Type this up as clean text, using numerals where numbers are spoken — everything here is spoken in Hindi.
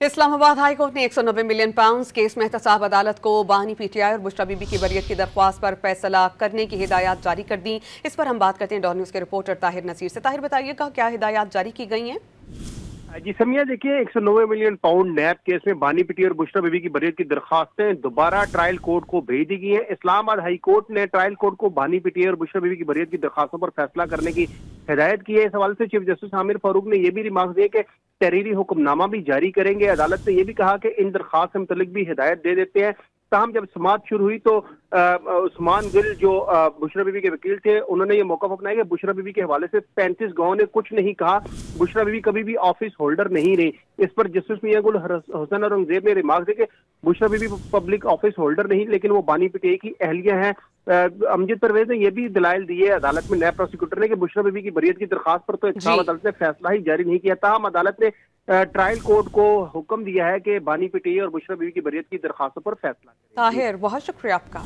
इस्लामाबाद हाई कोर्ट ने 190 मिलियन पाउंड केस में एहतसाब अदालत को बानी पीटीआई और बुशरा बीबी की बरियत की दरख्वास्त पर फैसला करने की हिदायत जारी कर दी। इस पर हम बात करते हैं डॉन न्यूज के रिपोर्टर ताहिर नसीर से। ताहिर, बताइएगा क्या हिदायत जारी की गई हैं? जी समिया, देखिए 190 मिलियन पाउंड नैब केस में बानी पीटी और बुशरा बीबी की बरियत की दरखास्तें दोबारा ट्रायल कोर्ट को भेज दी गई हैं। इस्लामाबाद हाई कोर्ट ने ट्रायल कोर्ट को बानी पीटी और बुशरा बीबी की बरियत की दरखास्तों पर फैसला करने की हिदायत की है। इस हवाले से चीफ जस्टिस आमिर फारूक ने यह भी रिमार्क दिए कि तहरीरी हुक्मनामा भी जारी करेंगे। अदालत ने यह भी कहा कि इन दरखास्त से मुतल्लिक भी हिदायत दे देते हैं। ताहम जब समाअत शुरू हुई तो उस्मान गिल जो बुशरा बीबी के वकील थे, उन्होंने ये मौका अपनाया कि बुशरा बीबी के हवाले से 35 गाँव ने कुछ नहीं कहा। बुशरा बीबी कभी भी ऑफिस होल्डर नहीं रही। इस पर जस्टिस मियां गुल हसन औरंगजेब ने रिमार्क दिए कि Bushra Bibi public office holder नहीं, लेकिन वो बानी पीटीआई की अहलिया है। अमजद परवेज ने यह भी दलाइल दिए अदालत में नैब प्रोसिक्यूटर ने कि बुशरा बीबी की बरियत की दरखास्त पर तो इस्लाम अदालत ने फैसला ही जारी नहीं किया। ताहम अदालत ने ट्रायल कोर्ट को हुक्म दिया है कि बानी पीटीआई और बुशरा बीबी की बरियत की दरखास्तों पर फैसला करें। ताहिर, बहुत शुक्रिया आपका।